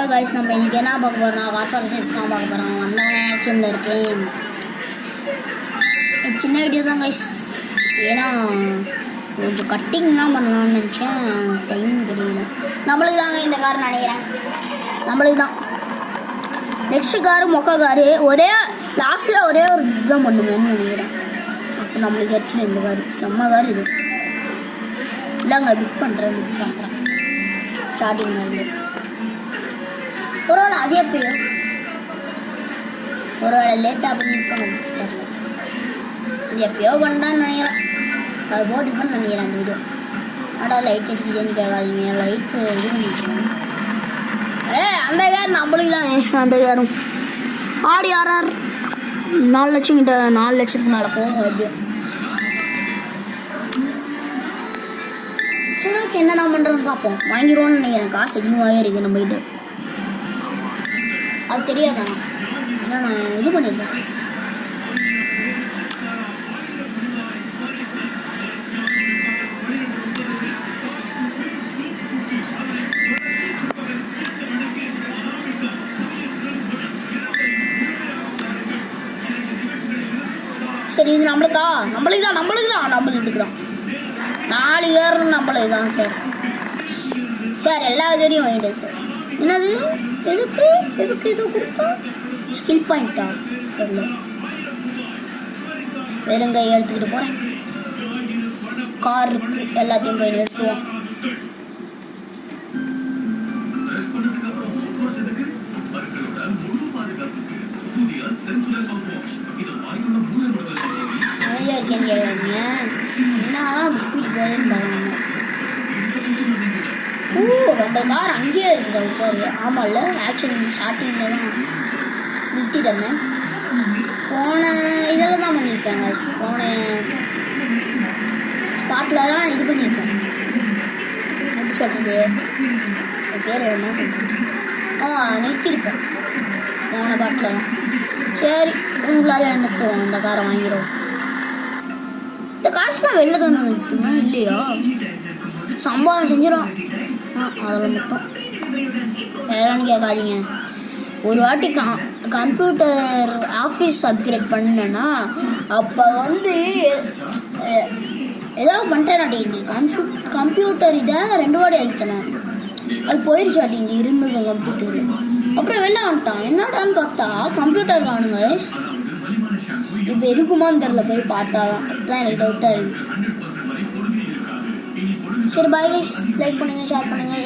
Hello guys, நம்ம இன்றைக்கி என்ன பார்க்க போகிறோம்னா வார்ஃபேர் 6 தான் பார்க்க போகிறோம். அந்த ஆக்ஷனில் இருக்கேன். சின்ன வீடியோ தான் கைஸ், ஏன்னா கொஞ்சம் கட்டிங்லாம் பண்ணலாம்னு நினச்சேன், டைம் தெரியல. நம்மளுக்கு தாங்க இந்த கார் நினைக்கிறேன், நம்மளுக்கு தான். நெக்ஸ்ட்டு காரு மொக்க காரு, ஒரே லாஸ்ட்டில் ஒரே ஒரு இதுதான் பண்ணுவேன்னு நினைக்கிறேன். அப்போ நம்மளுக்கு கிடச்சிடும் இந்த காரு, செம்ம கார் இது. இல்லைங்க புக் பண்ணுறேன் ஸ்டார்டிங் மாதிரி. ஒருவேளை அதே போயும், ஒருவேளை லேட்டாக பண்ணிருப்போம் தெரியல. இது எப்பயோ பண்ணான்னு நினைக்கிறேன், அது போட்டுப்பேன்னு நினைக்கிறேன் அந்த வீடியோ. ஆனால் லைட் அடிக்குதுன்னு கேட்காதீங்க, லைட்டு இது பண்ணிட்டுருக்கோம். அந்த கார் நம்மளுக்கு தான். அந்த காரும் ஆடி ஆர்ஆர் 4 லட்சம் கிட்ட, 4 லட்சத்துக்கு மேலே போகும் எப்படியும். சரி ஓகே, என்ன தான் பண்ணுறோன்னு பார்ப்போம். வாங்கிடுவோன்னு நினைக்கிறேன், காசு அதிகமாகவே இருக்குது நம்ம இது. அது தெரியாதாண்ணா, ஏன்னா நான் இது பண்ணியிருக்கேன். சரி, இது நம்மளுக்கு தான் 4 ஏர் நம்மளுக்கு தான் சார். சார் எல்லா தெரியும் வாங்கிட்டேன் சார். என்னது எதுக்கு இது கொடுத்தா ஸ்கில் பாயிண்டா தெரியல. வெறுங்க எடுத்துக்கிட்டு போகிறேன். கார் இருக்கு, எல்லாத்தையும் போய் நிறுத்துவோம். நிறையா இருக்கேன்னு கேட்காதீங்க, என்னதான் ஸ்பீட் போகுதுன்னு பாருங்க. நம்ம கார் அங்கேயே இருக்குது உட்காரு. ஆமாம் இல்லை, ஆக்ஷன் ஸ்டார்டிங்கில் தான் நிறுத்திட்டு வந்தேன். போன இதில் தான் பண்ணியிருக்காங்க, போன பாட்டிலலாம் இது பண்ணியிருக்கேன். எப்படி சொல்கிறது, பேர் என்ன சொல்கிறேன், நிறுத்தியிருப்பேன் போன பாட்டில் தான். சரி, உங்களால் நிறுத்துவோம், இந்த காரை வாங்கிடுவோம். இந்த காசுலாம் வெளில தானே நிறுத்துமா இல்லையா, சம்பவம் செஞ்சிடும். அதில் மட்டும் வேறான்னு கேட்காதீங்க. ஒரு வாட்டி கம்ப்யூட்டர் ஆஃபீஸ் அப்கிரேட் பண்ணேன்னா அப்போ ஏதாவது பண்ணிட்டேனாட்டிங்க. கம்ப்யூட்டர் இதை 2 வாட்டி ஆகிட்டேன், அது போயிடுச்சாட்டிங்க இருந்தது கம்ப்யூட்டரு. அப்புறம் வெளில வந்துட்டான், என்னடான்னு பார்த்தா கம்ப்யூட்டர் வாணுங்க. இப்போ இருக்குமான்னு தெரில, போய் பார்த்தா தான் அதுதான் எனக்கு டவுட்டாக இருக்குது. சரி பாய் கைஸ், லைக் பண்ணுங்கள், ஷேர் பண்ணுங்கள்.